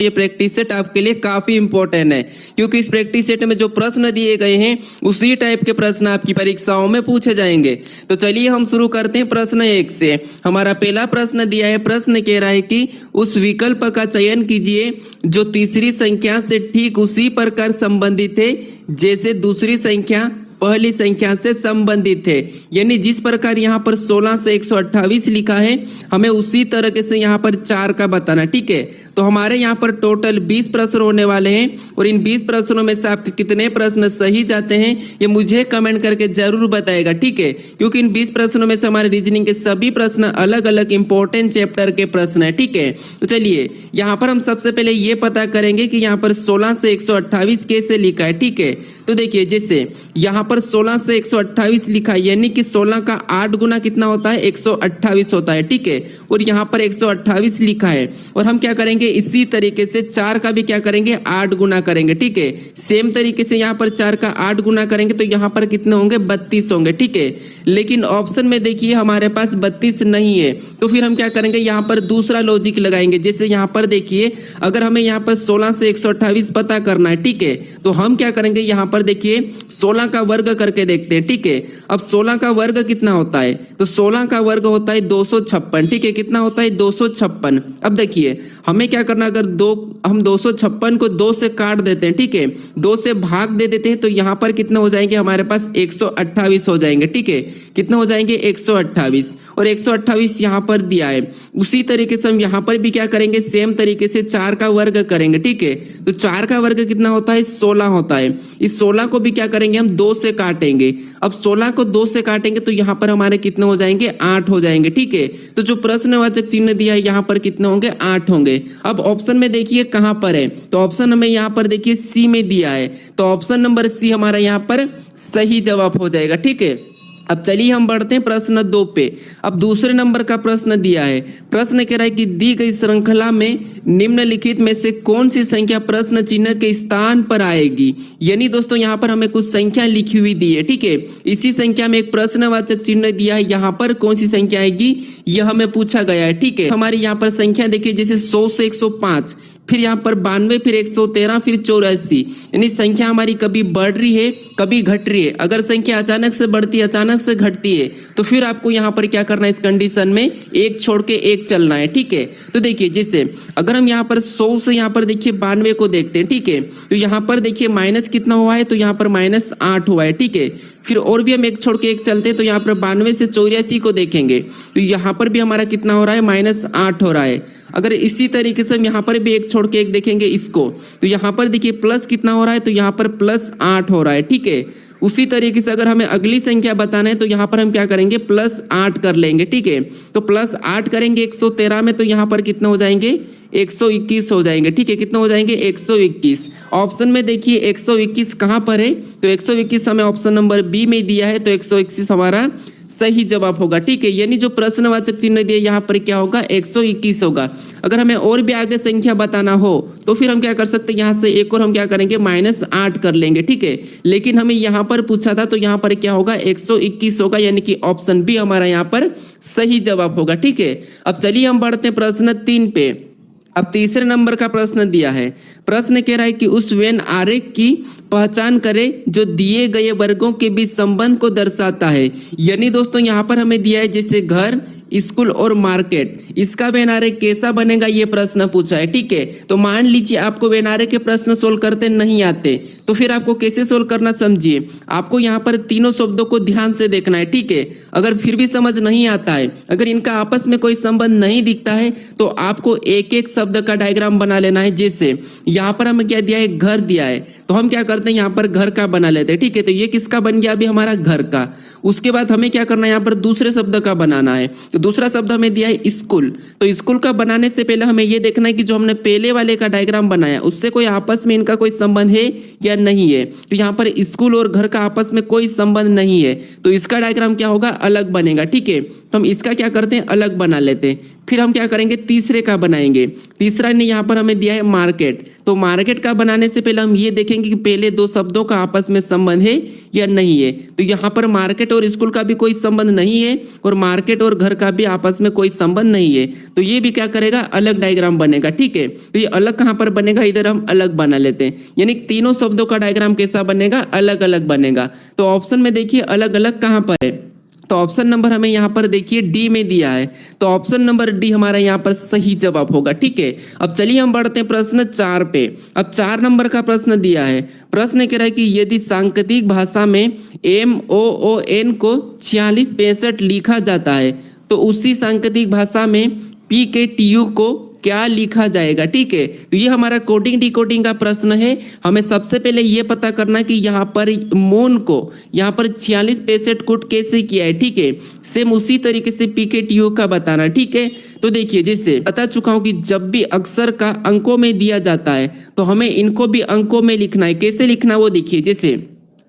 ये practice set आपके लिए काफी इंपॉर्टेंट है, क्योंकि इस प्रैक्टिस सेट में जो प्रश्न दिए गए हैं उसी टाइप के प्रश्न आपकी परीक्षाओं में पूछे जाएंगे। तो चलिए हम शुरू करते हैं प्रश्न 1 से। हमारा पहला प्रश्न दिया है, प्रश्न कह रहा है कि उस विकल्प का चयन कीजिए जो तीसरी संख्या से ठीक उसी प्रकार संबंधित है जैसे दूसरी संख्या पहली संख्या से संबंधित है। यानी जिस प्रकार यहाँ पर 16 से 128 लिखा है, हमें उसी तरीके से यहाँ पर 4 का बताना। ठीक है, तो हमारे यहाँ पर टोटल 20 प्रश्न होने वाले हैं और इन 20 प्रश्नों में से आपके कितने प्रश्न सही जाते हैं ये मुझे कमेंट करके जरूर बताएगा। ठीक है, क्योंकि इन 20 प्रश्नों में से हमारे रीजनिंग के सभी प्रश्न अलग अलग इंपॉर्टेंट चैप्टर के प्रश्न है। ठीक है, तो चलिए यहाँ पर हम सबसे पहले ये पता करेंगे कि यहाँ पर 16 से 128 कैसे लिखा है। ठीक है, तो देखिए जैसे यहाँ पर 16 से 128 लिखा है, यानी कि 16 का 8 गुना कितना होता है, 128 होता है। ठीक है, और यहाँ पर 128 लिखा है और हम क्या करेंगे, इसी तरीके से 4 का भी क्या करेंगे, 8 गुना करेंगे। ठीक है, सेम तरीके से यहाँ पर 4 का 8 गुना करेंगे तो यहाँ पर कितने होंगे, 32 होंगे। ठीक है, लेकिन ऑप्शन में देखिए हमारे पास 32 नहीं है, तो फिर हम क्या करेंगे, यहाँ पर दूसरा लॉजिक लगाएंगे। जैसे यहाँ पर देखिए अगर हमें यहाँ पर 16 से 128 पता करना है, ठीक है, तो हम क्या करेंगे, यहाँ पर देखिए 16 का वर्ग करके देखते हैं। ठीक है, अब 16 का वर्ग कितना होता है, तो 16 का वर्ग होता है 256। ठीक है, कितना होता है, 256। अब देखिए हमें क्या करना, अगर हम 256 को 2 से काट देते हैं, ठीक है, 2 से भाग दे देते हैं तो यहाँ पर कितना हो जाएंगे, हमारे पास 128 हो जाएंगे। ठीक है, कितना हो जाएंगे, 128, और 128 यहाँ पर दिया है। उसी तरीके से हम यहाँ पर भी क्या करेंगे, सेम तरीके से 4 का वर्ग करेंगे। ठीक है, तो 4 का वर्ग कितना होता है, 16 होता है। इस 16 को भी क्या करेंगे, हम 2 से काटेंगे। अब 16 को 2 से काटेंगे तो यहाँ पर हमारे कितने हो जाएंगे, 8 हो जाएंगे। ठीक है, तो जो प्रश्नवाचक चिन्ह दिया है यहाँ पर कितने होंगे, 8 होंगे। अब ऑप्शन में देखिए कहाँ पर है, तो ऑप्शन हमें यहाँ पर देखिए सी में दिया है, तो ऑप्शन नंबर सी हमारा यहाँ पर सही जवाब हो जाएगा। ठीक है, अब चलिए हम बढ़ते हैं प्रश्न 2 पे। अब दूसरे नंबर का प्रश्न दिया है, प्रश्न कह रहा है कि दी गई श्रृंखला में निम्नलिखित में से कौन सी संख्या प्रश्न चिन्ह के स्थान पर आएगी। यानी दोस्तों यहाँ पर हमें कुछ संख्या लिखी हुई दी है। ठीक है, इसी संख्या में एक प्रश्नवाचक चिन्ह दिया है, यहाँ पर कौन सी संख्या आएगी यह हमें पूछा गया है। ठीक है, हमारी यहाँ पर संख्या देखिए जैसे 100 से 105, फिर यहाँ पर 92, फिर 113, फिर 84। यानी संख्या हमारी कभी बढ़ रही है कभी घट रही है। अगर संख्या अचानक से बढ़ती है अचानक से घटती है तो फिर आपको यहाँ पर क्या करना है, इस कंडीशन में एक छोड़ के एक चलना है। ठीक है, तो देखिए जैसे अगर हम यहाँ पर 100 से यहाँ पर देखिए 92 को देखते हैं, ठीक है, तो यहाँ पर देखिए माइनस कितना हुआ है, तो यहाँ पर -8 हुआ है। ठीक है, फिर और भी हम एक छोड़ के एक चलते हैं तो यहाँ पर 92 से 84 को देखेंगे तो यहाँ पर भी हमारा कितना हो रहा है, -8 हो रहा है। अगर इसी तरीके से हम यहाँ पर भी एक छोड़ के एक देखेंगे इसको, तो यहाँ पर देखिए प्लस कितना हो रहा है, तो यहाँ पर +8 हो रहा है। ठीक है, उसी तरीके से अगर हमें अगली संख्या बताना है तो यहाँ पर हम क्या करेंगे, +8 कर लेंगे। ठीक है, तो +8 करेंगे 113 में तो यहाँ पर कितना हो जाएंगे, 121 हो जाएंगे। ठीक है, कितना हो जाएंगे, 121। ऑप्शन में देखिए 121 कहाँ पर है, तो 121 हमें ऑप्शन नंबर बी में दिया है, तो 121 हमारा सही जवाब होगा। ठीक है, यानी जो प्रश्नवाचक चिन्ह दिया यहाँ पर क्या होगा, 121 होगा। अगर हमें और भी आगे संख्या बताना हो तो फिर हम क्या कर सकते हैं, यहाँ से एक और हम क्या करेंगे, -8 कर लेंगे। ठीक है, लेकिन हमें यहाँ पर पूछा था तो यहाँ पर क्या होगा, 121 होगा, यानी कि ऑप्शन बी हमारा यहाँ पर सही जवाब होगा। ठीक है, अब चलिए हम बढ़ते हैं प्रश्न 3 पे। अब तीसरे नंबर का प्रश्न दिया है, प्रश्न कह रहा है कि उस वेन आरेख की पहचान करें जो दिए गए वर्गों के बीच संबंध को दर्शाता है। यानी दोस्तों यहाँ पर हमें दिया है जैसे घर, स्कूल और मार्केट, इसका वेन आरेख कैसा बनेगा ये प्रश्न पूछा है। ठीक है, तो मान लीजिए आपको वेन आरेख के प्रश्न सोल्व करते नहीं आते तो फिर आपको कैसे सोल्व करना समझिए। आपको यहाँ पर तीनों शब्दों को ध्यान से देखना है। ठीक है, अगर फिर भी समझ नहीं आता है, अगर इनका आपस में कोई संबंध नहीं दिखता है तो आपको एक एक शब्द का डायग्राम बना लेना है। जैसे यहाँ पर हमें क्या दिया है, घर दिया है, तो हम क्या करते हैं, यहाँ पर घर का बना लेते हैं। ठीक है, तो ये किसका बन गया, अभी हमारा घर का। उसके बाद हमें क्या करना है, यहाँ पर दूसरे शब्द का बनाना है, तो दूसरा शब्द हमें दिया है स्कूल। तो स्कूल का बनाने से पहले हमें ये देखना है कि जो हमने पहले वाले का डायग्राम बनाया उससे कोई आपस में इनका कोई संबंध है या नहीं है। तो यहाँ पर स्कूल और घर का आपस में कोई संबंध नहीं है तो इसका डायग्राम क्या होगा, अलग बनेगा। ठीक है, तो हम इसका क्या करते हैं, अलग बना लेते हैं। फिर हम क्या करेंगे, तीसरे का बनाएंगे। तीसरा ने यहाँ पर हमें दिया है मार्केट, तो मार्केट का बनाने से पहले हम ये देखेंगे कि पहले दो शब्दों का आपस में संबंध है या नहीं है। तो यहाँ पर मार्केट और स्कूल का भी कोई संबंध नहीं है और मार्केट और घर का भी आपस में कोई संबंध नहीं है, तो ये भी क्या करेगा, अलग डायग्राम बनेगा। ठीक है, तो ये अलग कहाँ पर बनेगा, इधर हम अलग बना लेते हैं, यानी तीनों शब्दों का डायग्राम कैसा बनेगा, अलग अलग बनेगा। तो ऑप्शन में देखिए अलग अलग कहाँ पर है, तो ऑप्शन नंबर हमें यहाँ पर देखिए डी में दिया है, तो ऑप्शन नंबर डी हमारा यहाँ पर सही जवाब होगा। ठीक है, अब चलिए हम बढ़ते हैं प्रश्न 4 पे। अब 4 नंबर का प्रश्न दिया है, प्रश्न कह रहा है कि यदि सांकेतिक भाषा में MOON को 4665 लिखा जाता है तो उसी सांकेतिक भाषा में PKTU को क्या लिखा जाएगा। ठीक है, तो ये हमारा कोडिंग डिकोडिंग का प्रश्न है। हमें सबसे पहले ये पता करना कि यहाँ पर मून को यहाँ पर 4665 कोड कैसे किया है। ठीक है, सेम उसी तरीके से PKTU का बताना। ठीक है, तो देखिए जैसे बता चुका हूँ कि जब भी अक्षर का अंकों में दिया जाता है तो हमें इनको भी अंकों में लिखना है। कैसे लिखना वो देखिए, जैसे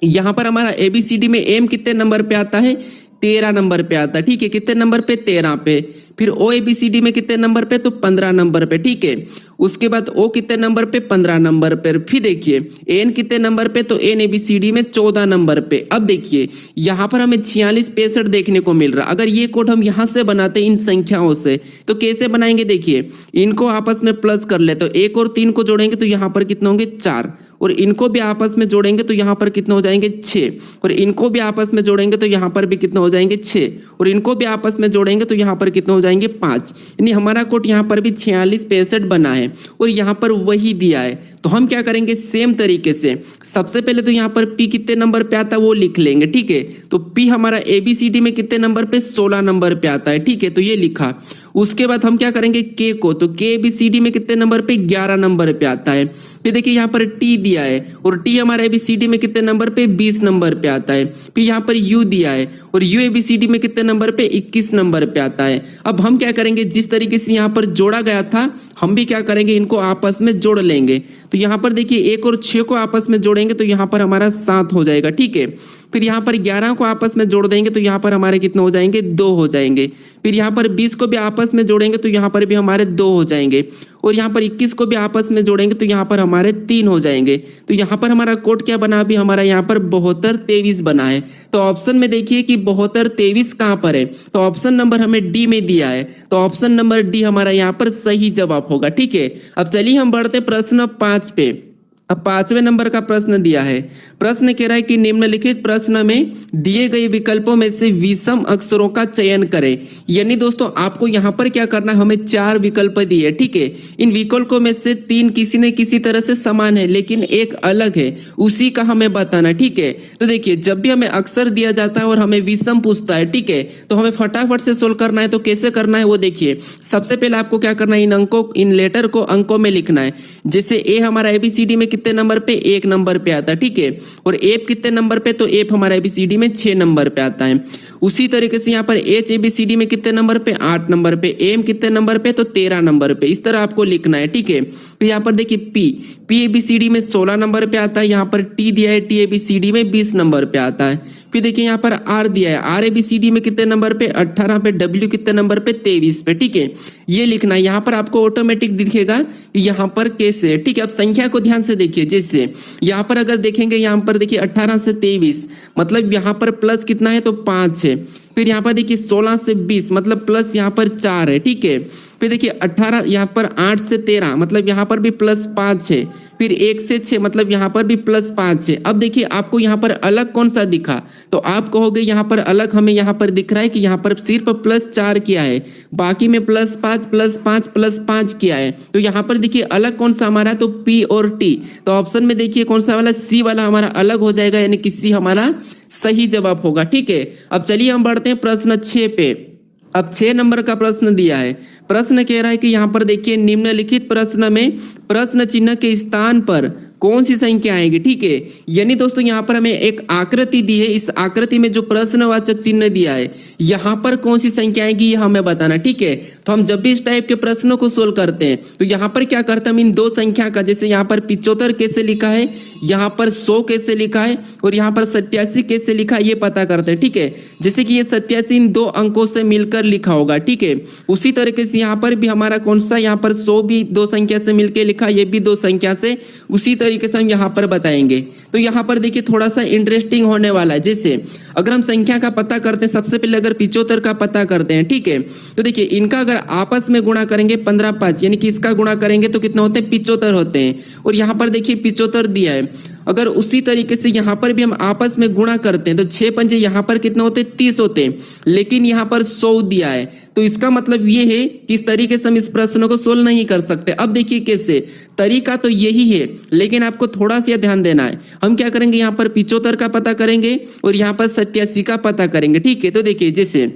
यहाँ पर हमारा ABCD में M कितने नंबर पे आता है, 13 नंबर पे आता है। ठीक है, कितने नंबर पे, 13 पे। फिर OABCD में कितने नंबर पे, तो 15 नंबर पे। ठीक है, उसके बाद O कितने नंबर पे, 15 नंबर पे। फिर देखिए N कितने नंबर पे, तो NABCD में 14 नंबर पे। अब देखिए यहाँ पर हमें 4665 देखने को मिल रहा। अगर ये कोड हम यहाँ से बनाते इन संख्याओं से तो कैसे बनाएंगे, देखिए इनको आपस में प्लस कर ले, तो 1 और 3 को जोड़ेंगे तो यहाँ पर कितने होंगे, 4, और इनको भी आपस में जोड़ेंगे तो यहाँ पर कितने हो जाएंगे, 6, और इनको भी आपस में जोड़ेंगे तो यहाँ पर भी कितने हो जाएंगे, 6, और इनको भी आपस में जोड़ेंगे तो यहाँ पर कितने हो जाएंगे, 5। यानी हमारा कोड यहाँ पर भी 4665 बना है और यहाँ पर वही दिया है। तो हम क्या करेंगे, सेम तरीके से सबसे पहले तो यहाँ पर P कितने नंबर पे आता है वो लिख लेंगे। ठीक है, तो P हमारा ABCD में कितने नंबर पे, 16 नंबर पे आता है। ठीक है, तो ये लिखा। उसके बाद हम क्या करेंगे, K को, तो K ABCD में कितने नंबर पे, 11 नंबर पे आता है। फिर देखिए यहाँ पर T दिया है और T हमारा ABCD में कितने नंबर पे, 20 नंबर पे आता है। फिर यहाँ पर U दिया है और U ABCD में कितने नंबर पे, 21 नंबर पे आता है। अब हम क्या करेंगे, जिस तरीके से यहाँ पर जोड़ा गया था हम भी क्या करेंगे, इनको आपस में जोड़ लेंगे। तो यहाँ पर देखिए 1 और 6 को आपस में जोड़ेंगे तो यहाँ पर हमारा 7 हो जाएगा। ठीक है, फिर यहाँ पर 11 को आपस में जोड़ देंगे तो यहाँ पर हमारे कितने हो जाएंगे, 2 हो जाएंगे। फिर यहाँ पर 20 को भी आपस में जोड़ेंगे तो यहाँ पर भी हमारे 2 हो जाएंगे, और यहाँ पर 21 को भी आपस में जोड़ेंगे तो यहाँ पर हमारे 3 हो जाएंगे। तो यहाँ पर हमारा कोड क्या बना, अभी हमारा यहाँ पर 7223 बना है। तो ऑप्शन में देखिए कि 7223 कहाँ पर है, तो ऑप्शन नंबर हमें डी में दिया है, तो ऑप्शन नंबर डी हमारा यहाँ पर सही जवाब होगा। ठीक है, अब चलिए हम बढ़ते प्रश्न 5 पे। अब 5वें नंबर का प्रश्न दिया है, प्रश्न कह रहा है कि निम्नलिखित प्रश्न में दिए गए विकल्पों में से विषम अक्षरों का चयन करें। यानी दोस्तों आपको यहाँ पर क्या करना है, हमें 4 विकल्प दिए। ठीक है, इन विकल्पों में से 3 किसी न किसी तरह से समान है लेकिन एक अलग है, उसी का हमें बताना। ठीक है, तो देखिए जब भी हमें अक्षर दिया जाता है और हमें विषम पूछता है, ठीक है, तो हमें फटाफट से सोल्व करना है। तो कैसे करना है वो देखिए, सबसे पहले आपको क्या करना है, इन अंकों, इन लेटर को अंकों में लिखना है। जैसे A हमारा ABCD में कितने नंबर पे, 1 नंबर पे आता है। ठीक है, और एफ कितने नंबर पे, तो एफ हमारा ABCD में 6 नंबर पे आता है। उसी तरीके से यहाँ पर H ABCD में कितने नंबर पे, 8 नंबर पे, एम कितने नंबर पे, तो 13 नंबर पे। इस तरह आपको लिखना है। ठीक है, फिर यहाँ पर देखिए P ABCD में 16 नंबर पे आता है। यहाँ पर T दिया है, T ABCD में 20 नंबर पे आता है। फिर देखिए यहाँ पर R दिया है, R ABCD में कितने नंबर पे, 18 पे, W कितने नंबर पे, 23 पे। ठीक है, ये लिखना है। यहाँ पर आपको ऑटोमेटिक दिखेगा कि यहाँ पर कैसे। ठीक है, अब संख्या को ध्यान से देखिए। जैसे यहाँ पर अगर देखेंगे, यहाँ पर देखिए 18 से 23 मतलब यहाँ पर प्लस कितना है, तो 5 है। फिर यहाँ पर देखिए 16 से 20 मतलब प्लस यहाँ पर 4 है। ठीक है, फिर देखिए 18 यहाँ पर 8 से 13 मतलब यहाँ पर भी प्लस 5 है। फिर 1 से 6 मतलब यहाँ पर भी प्लस 5 है। अब देखिए आपको यहाँ पर अलग कौन सा दिखा, तो आप कहोगे यहाँ पर अलग हमें यहाँ पर दिख रहा है कि यहाँ पर सिर्फ प्लस 4 किया है, बाकी में प्लस 5 प्लस 5 प्लस 5 किया है। तो यहाँ पर देखिए अलग कौन सा हमारा, तो P और T। तो ऑप्शन में देखिए कौन सा वाला, C वाला हमारा अलग हो जाएगा, यानी कि C हमारा सही जवाब होगा। ठीक है, अब चलिए हम बढ़ते हैं प्रश्न 6 पे। अब 6 नंबर का प्रश्न दिया है। प्रश्न कह रहा है कि यहाँ पर देखिए निम्नलिखित प्रश्न में प्रश्न चिन्ह के स्थान पर कौन सी संख्या आएगी। ठीक है, यानी दोस्तों यहाँ पर हमें एक आकृति दी है, इस आकृति में जो प्रश्नवाचक चिन्ह दिया है यहाँ पर कौन सी संख्या आएगी ये हमें बताना। ठीक है, तो हम जब भी इस टाइप के प्रश्नों को सोल्व करते हैं तो यहाँ पर क्या करते हैं, हम इन दो संख्या का, जैसे यहाँ पर 75 कैसे लिखा है, यहाँ पर 100 कैसे लिखा है और यहाँ पर 87 कैसे लिखा है ये पता करते हैं। ठीक है, जैसे कि ये 87 इन 2 अंकों से मिलकर लिखा होगा। ठीक है, उसी तरीके से यहाँ पर भी हमारा कौन सा, यहाँ पर 100 भी 2 संख्या से मिलकर लिखा, ये भी 2 संख्या से, उसी तरीके से हम यहाँ पर बताएंगे। तो यहाँ पर देखिए थोड़ा सा इंटरेस्टिंग होने वाला है। जैसे अगर हम संख्या का पता करते हैं, सबसे पहले अगर 75 का पता करते हैं। ठीक है, तो देखिए इनका अगर आपस में गुणा करेंगे 15 5, यानी कि इसका गुणा करेंगे तो कितना होते हैं, 75 होते हैं। और यहाँ पर देखिए 75 दिया है। अगर उसी तरीके से यहाँ पर भी हम आपस में गुणा करते हैं तो 6 पंजे यहाँ पर कितना होते हैं, 30 होते हैं, लेकिन यहाँ पर 100 दिया है। तो इसका मतलब ये है कि इस तरीके से हम इस प्रश्न को सोल्व नहीं कर सकते। अब देखिए कैसे, तरीका तो यही है, लेकिन आपको थोड़ा सा ध्यान देना है। हम क्या करेंगे, यहाँ पर 75 का पता करेंगे और यहाँ पर 87 का पता करेंगे। ठीक है, तो देखिए जैसे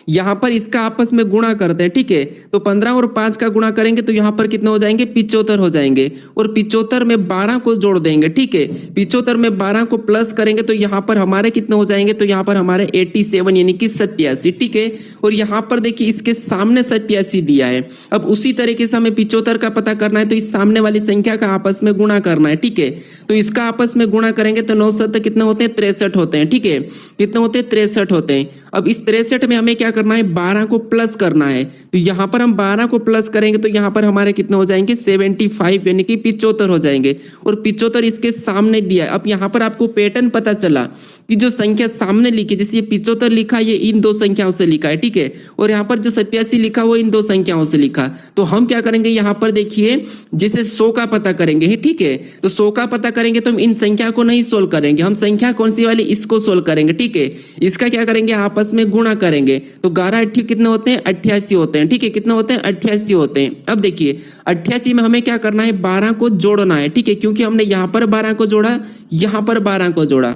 यहाँ पर इसका आपस में गुणा करते हैं। ठीक है, तो 15 और 5 का गुणा करेंगे तो यहाँ पर कितना हो जाएंगे, 75 हो जाएंगे। और 75 में 12 को जोड़ देंगे। ठीक है, 75 में 12 को प्लस करेंगे तो यहाँ पर हमारे कितने हो जाएंगे, तो यहाँ पर हमारे 87 यानी कि 87। ठीक है, और यहाँ पर देखिए इसके सामने 87 दिया है। अब उसी तरीके से हमें 75 का पता करना है, तो इस सामने वाली संख्या का आपस में गुणा करना है। ठीक है, तो इसका आपस में गुणा करेंगे तो 9 7 कितने होते हैं, 63 होते हैं। ठीक है, कितने होते हैं, 63 होते हैं। अब इस 63 में हमें क्या करना है, 12 को प्लस करना है। तो यहाँ पर हम 12 को प्लस करेंगे तो यहाँ पर हमारे कितने हो जाएंगे, 75 यानी कि 75 हो जाएंगे। और 75 इसके सामने दिया है। अब यहाँ पर आपको पैटर्न पता चला कि जो संख्या सामने लिखी, जैसे ये 75 लिखा, ये इन 2 संख्याओं से लिखा है। ठीक है, और यहाँ पर जो 87 लिखा वो इन 2 संख्याओं से लिखा। तो हम क्या करेंगे, यहाँ पर देखिए जैसे 100 का पता करेंगे। ठीक है, तो 100 का पता करेंगे तो हम इन संख्या को नहीं सोल्व करेंगे, हम संख्या कौन सी वाली, इसको सोल्व करेंगे। ठीक है, इसका क्या करेंगे, आपस में गुणा करेंगे। तो 11 8 कितने होते हैं, 88 होते हैं। ठीक है, कितने होते हैं, 88 होते हैं। अब देखिए 88 में हमें क्या करना है, 12 को जोड़ना है। ठीक है, क्योंकि हमने यहाँ पर 12 को जोड़ा, यहाँ पर 12 को जोड़ा,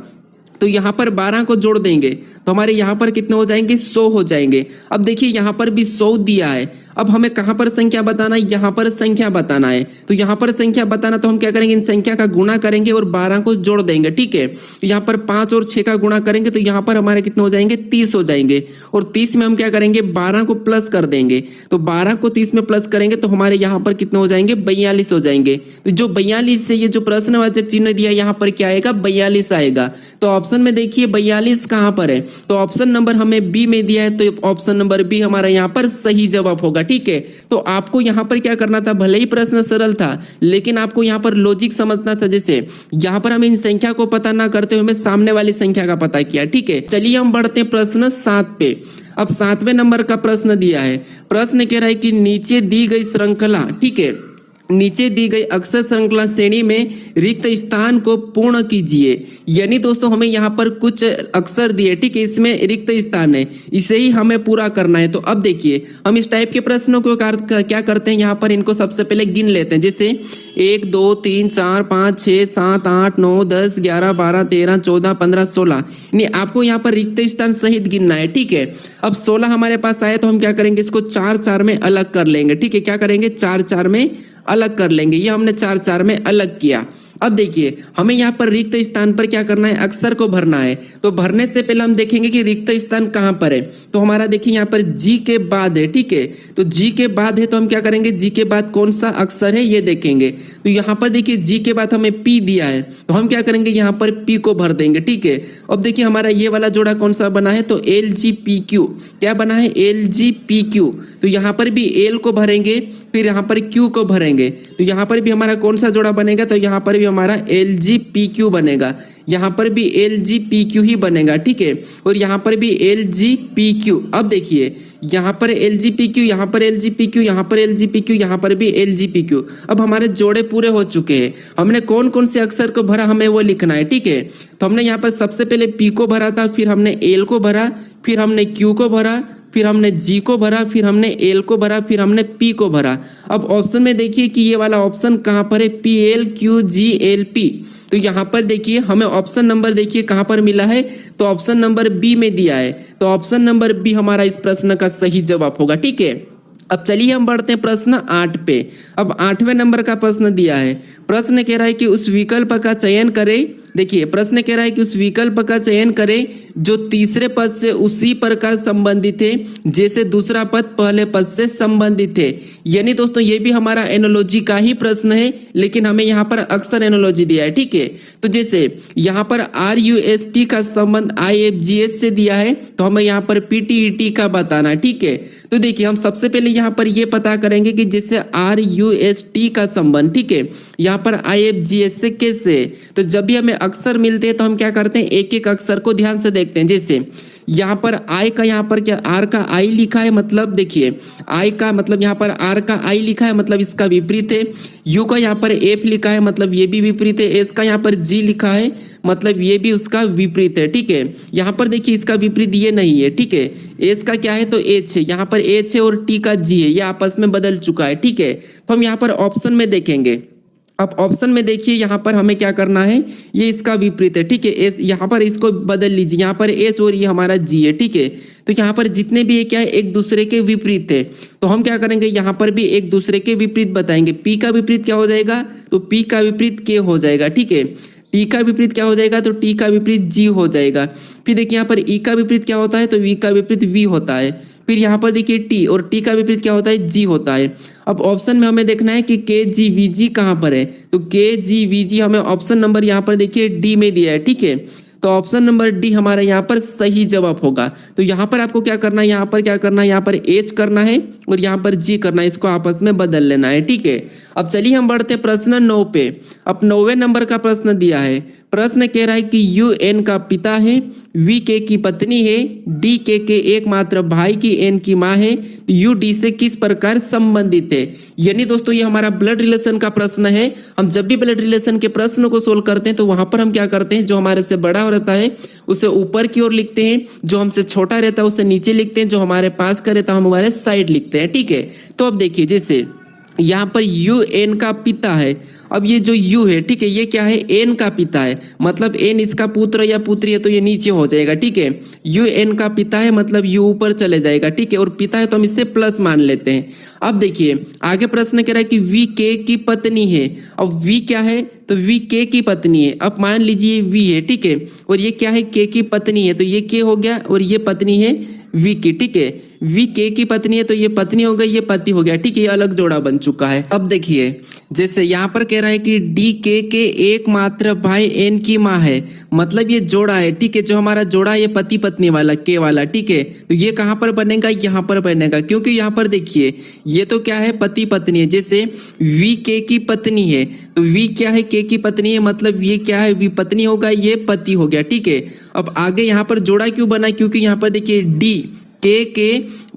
तो यहाँ पर 12 को जोड़ देंगे तो हमारे यहाँ पर कितने हो जाएंगे, 100 हो जाएंगे। अब देखिए यहाँ पर भी 100 दिया है। अब हमें कहाँ पर संख्या बताना है, यहाँ पर संख्या बताना है। तो यहाँ पर संख्या बताना तो हम क्या करेंगे, इन संख्या का गुणा करेंगे और 12 को जोड़ देंगे। ठीक है, तो यहाँ पर 5 और 6 का गुणा करेंगे तो यहाँ पर हमारे कितने हो जाएंगे, 30 हो जाएंगे। और 30 में हम क्या करेंगे, 12 को प्लस कर देंगे। तो 12 को 30 में प्लस करेंगे तो हमारे यहाँ पर कितने हो जाएंगे, 42 हो जाएंगे। तो जो 42 से ये जो प्रश्नवाचक चिन्ह दिया यहाँ पर क्या आएगा, 42 आएगा। तो ऑप्शन में देखिए 42 कहाँ पर है, तो ऑप्शन नंबर हमें बी में दिया है, तो ऑप्शन नंबर बी हमारा यहाँ पर सही जवाब होगा। ठीक है, तो आपको यहाँ पर क्या करना था, भले ही प्रश्न सरल था लेकिन आपको यहाँ पर लॉजिक समझना था। जैसे यहाँ पर हम इन संख्या को पता ना करते हुए हमें सामने वाली संख्या का पता किया। ठीक है, चलिए हम बढ़ते हैं प्रश्न 7 पे। अब 7वें नंबर का प्रश्न दिया है। प्रश्न कह रहा है कि नीचे दी गई श्रृंखला, ठीक है, नीचे दी गई अक्षर श्रृंखला श्रेणी में रिक्त स्थान को पूर्ण कीजिए। यानी दोस्तों हमें यहाँ पर कुछ अक्षर दिए। ठीक है, इसमें रिक्त स्थान है, इसे ही हमें पूरा करना है। तो अब देखिए हम इस टाइप के प्रश्नों को क्या करते हैं, यहाँ पर इनको सबसे पहले गिन लेते हैं। जैसे 1 2 3 4 5 6 7 8 9 10 11 12 13 14 15 16, यानी आपको यहाँ पर रिक्त स्थान सहित गिनना है। ठीक है, अब 16 हमारे पास आए तो हम क्या करेंगे, इसको 4 4 में अलग कर लेंगे। ठीक है, क्या करेंगे, 4 4 में अलग कर लेंगे। ये हमने 4 4 में अलग किया। अब देखिए हमें यहाँ पर रिक्त स्थान पर क्या करना है, अक्षर को भरना है। तो भरने से पहले हम देखेंगे कि रिक्त स्थान कहाँ पर है। तो हमारा देखिए यहाँ पर जी के बाद है। ठीक है, तो जी के बाद है तो हम क्या करेंगे, जी के बाद कौन सा अक्षर है ये देखेंगे। तो यहाँ पर देखिए जी के बाद हमें पी दिया है तो हम क्या करेंगे, यहाँ पर पी को भर देंगे। ठीक है, अब देखिए हमारा ये वाला जोड़ा कौन सा बना है, तो LGPQ, क्या बना है, LGPQ। तो यहाँ पर भी एल को भरेंगे, फिर यहाँ पर क्यू को भरेंगे। तो यहाँ पर भी हमारा कौन सा जोड़ा बनेगा, तो यहाँ पर भी हमारा LGPQ बनेगा। यहाँ पर भी LGPQ ही बनेगा। ठीक है, और यहाँ पर भी LGPQ। अब देखिए यहाँ पर LGPQ, यहाँ पर LGPQ, यहाँ पर LGPQ, यहाँ पर भी LGPQ। अब हमारे जोड़े पूरे हो चुके हैं। हमने कौन कौन से अक्षर को भरा हमें वो लिखना है। ठीक है, तो हमने यहाँ पर सबसे पहले P को भरा था, फिर हमने L को भरा, फिर हमने Q को भरा, फिर हमने G को भरा, फिर हमने L को भरा, फिर हमने P को भरा। अब ऑप्शन में देखिए कि ये वाला ऑप्शन कहाँ पर है, PLQGLP। तो यहाँ पर देखिए हमें ऑप्शन नंबर देखिए कहाँ पर मिला है, तो ऑप्शन नंबर बी में दिया है। तो ऑप्शन नंबर बी हमारा इस प्रश्न का सही जवाब होगा। ठीक है, अब चलिए हम बढ़ते हैं प्रश्न 8 पे। अब 8वें नंबर का प्रश्न दिया है। प्रश्न कह रहा है कि उस विकल्प का चयन करें। देखिए प्रश्न कह रहा है कि उस विकल्प का चयन करें जो तीसरे पद से उसी प्रकार संबंधित है जैसे दूसरा पद पहले पद से संबंधित है। यानी दोस्तों ये भी हमारा एनालॉजी का ही प्रश्न है, लेकिन हमें यहाँ पर अक्सर एनालॉजी दिया है, ठीक है। तो जैसे यहाँ पर RUST का संबंध IFGH से दिया है, तो हमें यहाँ पर PTET का बताना है, ठीक है। तो देखिए हम सबसे पहले यहाँ पर ये पता करेंगे कि जैसे RUST का संबंध, ठीक है, यहाँ पर IFGH से कैसे। तो जब भी हमें अक्षर मिलते हैं तो हम क्या करते हैं, एक एक अक्षर को ध्यान से देखते हैं। जैसे यहाँ पर I का यहाँ पर क्या R का I लिखा है, मतलब देखिए I का मतलब यहाँ पर R का I लिखा है, मतलब इसका विपरीत है। U का यहाँ पर F लिखा है, मतलब ये भी विपरीत है। S का यहाँ पर G लिखा है, मतलब ये भी उसका विपरीत है, ठीक है। यहाँ पर देखिए इसका विपरीत ये नहीं है, ठीक है। S का क्या है तो H है, यहाँ पर H है, और T का G है, ये आपस में बदल चुका है, ठीक है। तो हम यहाँ पर ऑप्शन में देखेंगे। अब ऑप्शन में देखिए यहाँ पर हमें क्या करना है, ये इसका विपरीत है, ठीक है। एस यहाँ पर इसको बदल लीजिए, यहाँ पर एच और ये हमारा जी है, ठीक है। तो यहाँ पर जितने भी ये क्या है एक दूसरे के विपरीत है, तो हम क्या करेंगे यहाँ पर भी एक दूसरे के विपरीत बताएंगे। पी का विपरीत क्या हो जाएगा, तो पी का विपरीत के हो जाएगा, ठीक है। टी का विपरीत क्या हो जाएगा, तो टी का विपरीत जी हो जाएगा। फिर देखिए यहाँ पर ई का विपरीत क्या होता है, तो वी का विपरीत वी होता है। फिर यहाँ पर देखिए टी, और टी का विपरीत क्या होता है, जी होता है। अब ऑप्शन में हमें देखना है कि के जी वी जी कहाँ पर है, तो के जी वी जी हमें ऑप्शन नंबर यहाँ पर देखिए डी में दिया है, ठीक है। तो ऑप्शन नंबर डी हमारा यहाँ पर सही जवाब होगा। तो यहाँ पर आपको क्या करना है, यहाँ पर क्या करना है, यहाँ पर एच करना है और यहाँ पर जी करना है, इसको आपस में बदल लेना है, ठीक है। अब चलिए हम बढ़ते प्रश्न 9 पे। अब 9वें नंबर का प्रश्न दिया है। प्रश्न कह रहा है कि यू एन का पिता है, वी के की पत्नी है, डी के एकमात्र भाई की एन की माँ है, तो यू डी से किस प्रकार संबंधित है। यानी दोस्तों ये हमारा ब्लड रिलेशन का प्रश्न है। हम जब भी ब्लड रिलेशन के प्रश्न को सोल्व करते हैं तो वहां पर हम क्या करते हैं, जो हमारे से बड़ा रहता है उसे ऊपर की ओर लिखते हैं, जो हमसे छोटा रहता है उसे नीचे लिखते हैं, जो हमारे पास का रहता है हम हमारे साइड लिखते हैं, ठीक है। तो अब देखिए जैसे यहाँ पर यू एन का पिता है, अब ये जो यू है, ठीक है, ये क्या है, एन का पिता है, मतलब एन इसका पुत्र या पुत्री है, तो ये नीचे हो जाएगा, ठीक है। यू एन का पिता है मतलब यू ऊपर चले जाएगा, ठीक है, और पिता है तो हम इससे प्लस मान लेते हैं। अब देखिए आगे प्रश्न कह रहा है कि वी के की पत्नी है। अब वी क्या है, तो वी के की पत्नी है। अब मान लीजिए वी है, ठीक है, और ये क्या है, के की पत्नी है, तो ये के हो गया और ये पत्नी है वी की, ठीक है। वी के की पत्नी है तो ये पत्नी हो गई, ये पति हो गया, ठीक है, ये अलग जोड़ा बन चुका है। अब देखिए जैसे यहाँ पर कह रहा है कि डी के एकमात्र भाई एन की माँ है, मतलब ये जोड़ा है, ठीक है। जो हमारा जोड़ा है ये पति पत्नी वाला के वाला, ठीक है। तो ये कहाँ पर बनेगा, यहाँ पर बनेगा, क्योंकि यहाँ पर देखिए ये तो क्या है, पति पत्नी है। जैसे वी के की पत्नी है, तो वी क्या है, के की पत्नी है, मतलब ये क्या है, वी पत्नी होगा, ये पति हो गया, ठीक है। अब आगे यहाँ पर जोड़ा क्यों बना, क्योंकि यहाँ पर देखिए डी के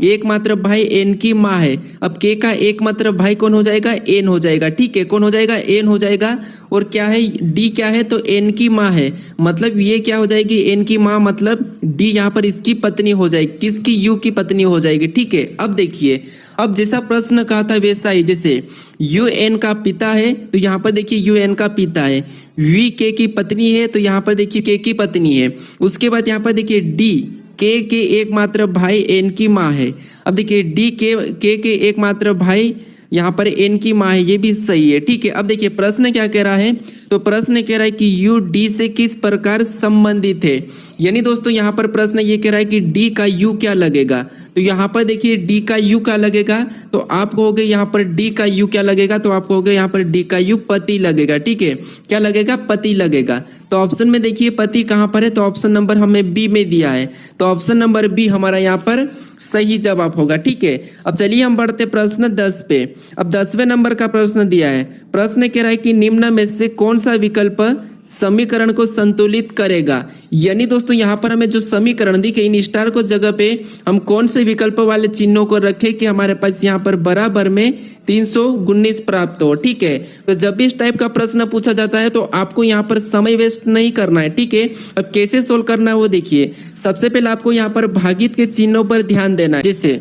एकमात्र भाई एन की माँ है। अब के का एकमात्र भाई कौन हो जाएगा, एन हो जाएगा, ठीक है। कौन हो जाएगा, एन हो जाएगा। और क्या है, डी क्या है, तो एन की माँ है, मतलब ये क्या हो जाएगी, एन की माँ, मतलब डी यहाँ पर इसकी पत्नी हो जाएगी, किसकी, यू की पत्नी हो जाएगी, ठीक है। अब देखिए अब जैसा प्रश्न कहा था वैसा ही, जैसे यू एन का पिता है तो यहाँ पर देखिए यू एन का पिता है, वी के की पत्नी है तो यहाँ पर देखिए के की पत्नी है। उसके बाद यहाँ पर देखिए डी के एकमात्र भाई एन की माँ है। अब देखिए डी के एकमात्र भाई यहाँ पर एन की माँ है, ये भी सही है, ठीक है। अब देखिए प्रश्न क्या कह रहा है, तो प्रश्न कह रहा है कि यू डी से किस प्रकार संबंधित है। यानी दोस्तों यहाँ पर प्रश्न ये कह रहा है कि डी का यू क्या लगेगा, तो यहाँ पर देखिए डी का यू क्या लगेगा, तो आप कहोगे यहाँ पर डी का यू क्या लगेगा, तो आप कहोगे यहाँ पर डी का यू पति लगेगा, ठीक है। क्या लगेगा, पति लगेगा। तो ऑप्शन में देखिए पति कहाँ पर है, तो ऑप्शन नंबर हमें बी में दिया है, तो ऑप्शन नंबर बी हमारा यहाँ पर सही जवाब होगा, ठीक है। अब चलिए हम बढ़ते प्रश्न 10 पे। अब 10वें नंबर का प्रश्न दिया है। प्रश्न कह रहा है कि निम्न में से कौन सा विकल्प समीकरण को संतुलित करेगा। यानी दोस्तों यहाँ पर हमें जो समीकरण दिखे, इन स्टार को जगह पे हम कौन से विकल्प वाले चिन्हों को रखें कि हमारे पास यहाँ पर बराबर में 319 प्राप्त हो, ठीक है। तो जब भी इस टाइप का प्रश्न पूछा जाता है तो आपको यहाँ पर समय वेस्ट नहीं करना है, ठीक है। अब कैसे सोल्व करना है वो देखिए। सबसे पहले आपको यहाँ पर भागित के चिन्हों पर ध्यान देना है। जैसे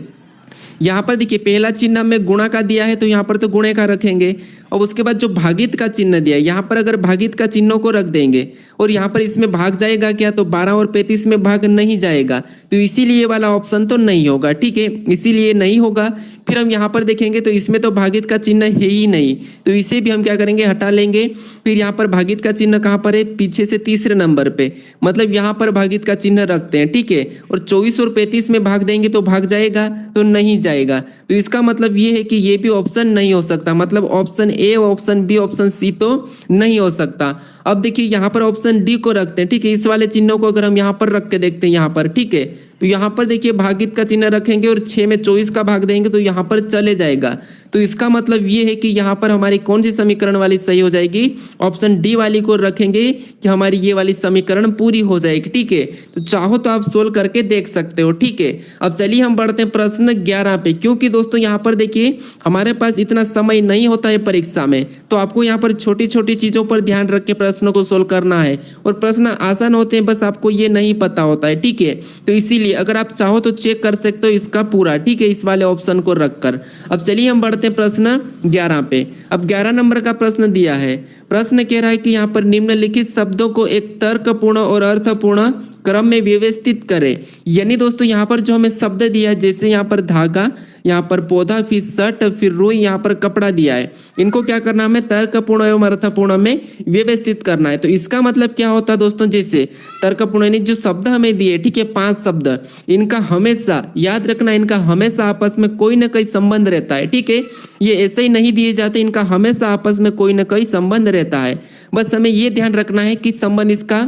यहाँ पर देखिए पहला चिन्ह में गुणा का दिया है तो यहाँ पर तो गुणे का रखेंगे। और उसके बाद जो भागित का चिन्ह दिया है, यहाँ पर अगर भागित का चिन्हों को रख देंगे और यहाँ पर इसमें भाग जाएगा क्या, तो 12 और 35 में भाग नहीं जाएगा, तो इसीलिए ये वाला ऑप्शन तो नहीं होगा। ठीक है, इसीलिए नहीं होगा। फिर हम यहाँ पर देखेंगे तो इसमें तो भागित का चिन्ह है ही नहीं, तो इसे भी हम क्या करेंगे, हटा लेंगे। फिर यहाँ पर भागित का चिन्ह कहाँ पर है, पीछे से तीसरे नंबर पे, मतलब यहाँ पर भागित का चिन्ह रखते हैं। ठीक है, और 24 और 35 में भाग देंगे तो भाग जाएगा, तो नहीं जाएगा। तो इसका मतलब ये है कि ये भी ऑप्शन नहीं हो सकता, मतलब option A, option B, option C तो नहीं हो सकता। अब देखिए यहाँ पर ऑप्शन डी को रखते हैं। ठीक है, इस वाले चिन्हों को अगर हम यहाँ पर रख के देखते हैं यहाँ पर, ठीक है, तो यहाँ पर देखिए भागित का चिन्ह रखेंगे और 6 में 24 का भाग देंगे तो यहाँ पर चले जाएगा। तो इसका मतलब ये है कि यहाँ पर हमारी कौन सी समीकरण वाली सही हो जाएगी, ऑप्शन डी वाली को रखेंगे कि हमारी ये वाली समीकरण पूरी हो जाएगी। ठीक है, तो चाहो तो आप सोल्व करके देख सकते हो। ठीक है, अब चलिए हम बढ़ते हैं प्रश्न 11 पे, क्योंकि दोस्तों यहाँ पर देखिए हमारे पास इतना समय नहीं होता है परीक्षा में, तो आपको यहाँ पर छोटी छोटी चीजों पर ध्यान रख के प्रश्नों को सोल्व करना है, और प्रश्न आसान होते हैं, बस आपको ये नहीं पता होता है। ठीक है, तो इसीलिए अगर आप चाहो तो चेक कर सकते हो इसका पूरा। ठीक है, इस वाले ऑप्शन को रखकर। अब चलिए हम बढ़ते हैं प्रश्न 11 पे। अब 11 नंबर का प्रश्न दिया है। प्रश्न कह रहा है कि यहाँ पर निम्नलिखित शब्दों को एक तर्कपूर्ण और अर्थपूर्ण क्रम में व्यवस्थित करें। यानी दोस्तों यहाँ पर जो हमें शब्द दिया है, जैसे यहाँ पर धागा, यहाँ पर पौधा, फिर शर्ट, फिर रुई, यहाँ पर कपड़ा दिया है, इनको क्या करना है, हमें तर्कपूर्ण एवं अर्थपूर्ण में व्यवस्थित करना है। तो इसका मतलब क्या होता है दोस्तों, जैसे तर्कपूर्ण यानी जो शब्द हमें दिए, ठीक है, 5 शब्द, इनका हमेशा याद रखना, इनका हमेशा आपस में कोई ना कोई संबंध रहता है। ठीक है, ये ऐसे ही नहीं दिए जाते, इनका हमेशा आपस में कोई ना कोई संबंध रहता है। बस हमें ये ध्यान रखना है कि संबंध इसका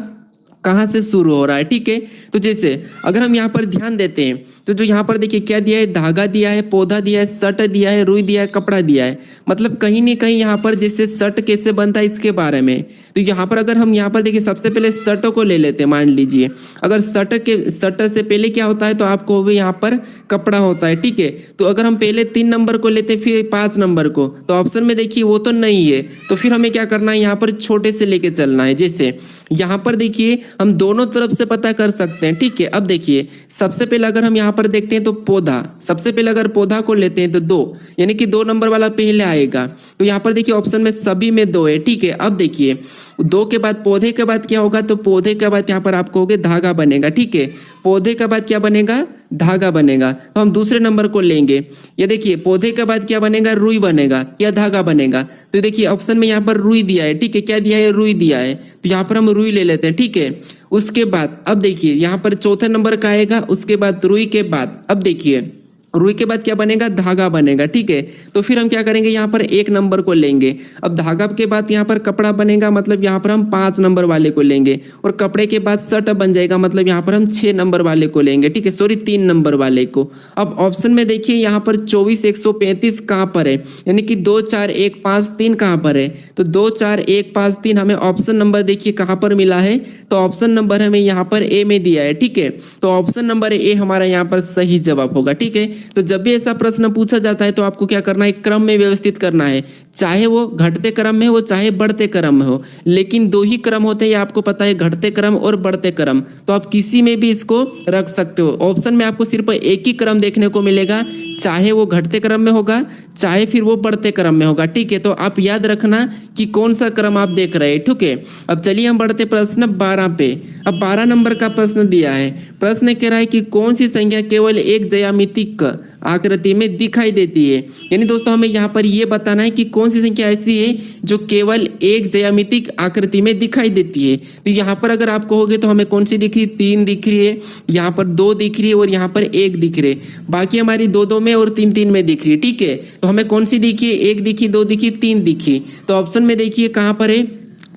कहाँ से शुरू हो रहा है। ठीक है, तो जैसे अगर हम यहाँ पर ध्यान देते हैं तो जो यहाँ पर देखिए क्या दिया है, धागा दिया है, पौधा दिया है, शर्ट दिया है, रुई दिया है, कपड़ा दिया है, मतलब कहीं ना कहीं यहाँ पर जैसे शर्ट कैसे बनता है इसके बारे में। तो यहाँ पर अगर हम यहाँ पर देखिए सबसे पहले शर्ट को ले लेते हैं, मान लीजिए अगर शर्ट से पहले क्या होता है, तो आपको भी यहाँ पर कपड़ा होता है। ठीक है, तो अगर हम पहले 3 नंबर को लेते हैं फिर 5 नंबर को, तो ऑप्शन में देखिए वो तो नहीं है, तो फिर हमें क्या करना है, यहाँ पर छोटे से लेके चलना है। जैसे यहाँ पर देखिए हम दोनों तरफ से पता कर सकते हैं। ठीक है, अब देखिए सबसे पहले अगर हम यहाँ पर देखते हैं तो पौधा, सबसे पहले अगर पौधा को लेते हैं तो 2, यानी कि 2 नंबर वाला पहले आएगा। तो यहाँ पर देखिए ऑप्शन में सभी में 2 है। ठीक है, अब देखिए 2 के बाद पौधे के बाद क्या होगा, तो पौधे के बाद यहाँ पर आपको कहोगे धागा बनेगा। ठीक है, पौधे के बाद क्या बनेगा, धागा बनेगा। तो हम दूसरे नंबर को लेंगे, ये देखिए पौधे के बाद क्या बनेगा, रुई बनेगा या धागा बनेगा। तो देखिए ऑप्शन में यहाँ पर रुई दिया है। ठीक है, क्या दिया है, रुई दिया है, तो यहाँ पर हम रुई ले लेते हैं। ठीक है, उसके बाद अब देखिए यहाँ पर चौथे नंबर का आएगा, उसके बाद रुई के बाद अब देखिए रुई के बाद क्या बनेगा, धागा बनेगा। ठीक है, तो फिर हम क्या करेंगे, यहाँ पर 1 नंबर को लेंगे। अब धागा के बाद यहाँ पर कपड़ा बनेगा, मतलब यहाँ पर हम 5 नंबर वाले को लेंगे, और कपड़े के बाद शर्ट बन जाएगा, मतलब यहाँ पर हम 6 नंबर वाले को लेंगे। ठीक है, सॉरी 3 नंबर वाले को। अब ऑप्शन में देखिए यहाँ पर 24, 135 कहाँ पर है, यानी कि 2, 4, 1, 5, 3 कहाँ पर है, तो 2, 4, 1, 5, 3 हमें ऑप्शन नंबर देखिए कहाँ पर मिला है, तो ऑप्शन नंबर हमें यहाँ पर ए में दिया है। ठीक है, तो ऑप्शन नंबर ए हमारा यहाँ पर सही जवाब होगा। ठीक है, तो जब भी ऐसा प्रश्न पूछा जाता है तो आपको क्या करना है, क्रम में व्यवस्थित करना है, चाहे वो घटते क्रम में हो चाहे बढ़ते क्रम में हो, लेकिन 2 ही क्रम होते हैं, ये आपको पता है, घटते क्रम और बढ़ते क्रम। तो आप किसी में भी इसको रख सकते हो। ऑप्शन में आपको सिर्फ एक ही क्रम देखने को मिलेगा, चाहे वो घटते क्रम में होगा चाहे फिर वो बढ़ते क्रम में होगा। ठीक है, तो आप याद रखना कि कौन सा क्रम आप देख रहे हैं। ठीक है, अब चलिए हम बढ़ते प्रश्न 12 पे। अब 12 नंबर का प्रश्न दिया है। प्रश्न कह रहा है कि कौन सी संख्या केवल एक ज्यामितिक आकृति में दिखाई देती है। यानी दोस्तों हमें यहाँ पर ये बताना है कि कौन सी संख्या ऐसी है जो केवल एक ज्यामितिक आकृति में दिखाई देती है। तो यहाँ पर अगर आप कहोगे तो हमें कौन सी दिख रही है, 3 दिख रही है, यहाँ पर 2 दिख रही है और यहाँ पर 1 दिख रही है, बाकी हमारी 2 में और 3 में दिख रही है। ठीक है, तो हमें कौन सी दिखी है, 1 दिखी, 2 दिखी, 3 दिखी। तो ऑप्शन में देखिए कहाँ पर है,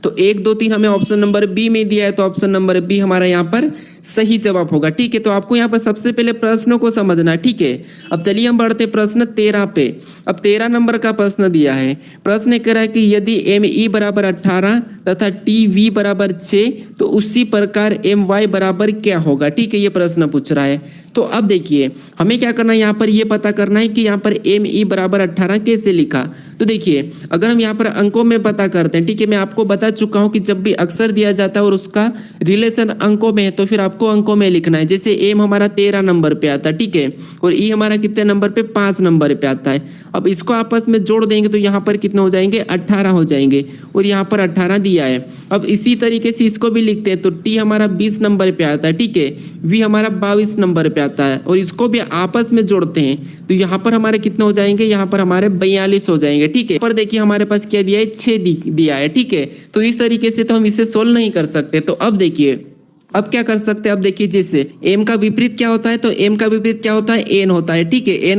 तो 1, 2, 3 हमें ऑप्शन नंबर बी में दिया है, तो ऑप्शन नंबर बी हमारा यहाँ पर सही जवाब होगा। ठीक है, तो आपको यहाँ पर सबसे पहले प्रश्नों को समझना है। ठीक है, अब चलिए हम बढ़ते प्रश्न 13 पे। अब 13 नंबर का प्रश्न दिया है। प्रश्न कह रहा है कि यदि ME बराबर 18 तथा TV बराबर 6 तो उसी प्रकार MY बराबर क्या होगा। ठीक है, ये प्रश्न पूछ रहा है। तो अब देखिए हमें क्या करना है, यहाँ पर ये पता करना है कि यहाँ पर ME बराबर 18 कैसे लिखा। तो देखिए अगर हम यहाँ पर अंकों में पता करते हैं, ठीक है, मैं आपको बता चुका हूँ कि जब भी अक्षर दिया जाता है और उसका रिलेशन अंकों में है तो फिर आपको अंकों में लिखना है। जैसे एम हमारा 13 नंबर पे आता है, ठीक है, और ई हमारा कितने नंबर पे 5 नंबर पे आता है। अब इसको आपस में जोड़ देंगे तो यहाँ पर कितने हो जाएंगे 18 हो जाएंगे, और यहाँ पर 18 दिया है। अब इसी तरीके से इसको भी लिखते हैं तो टी हमारा 20 नंबर पे आता है, ठीक है, वी हमारा 22 नंबर पे आता है, और इसको भी आपस में जोड़ते हैं तो यहाँ पर हमारे कितने हो जाएंगे, यहाँ पर हमारे 42 हो जाएंगे, ठीक है। पर देखिए हमारे पास क्या दिया है 6 दिया है, ठीक है। तो इस तरीके से तो हम इसे सोल्व नहीं कर सकते। तो अब देखिए अब क्या कर सकते हैं, अब देखिए जैसे m का विपरीत क्या होता है, तो m का विपरीत क्या होता है n होता है, ठीक है,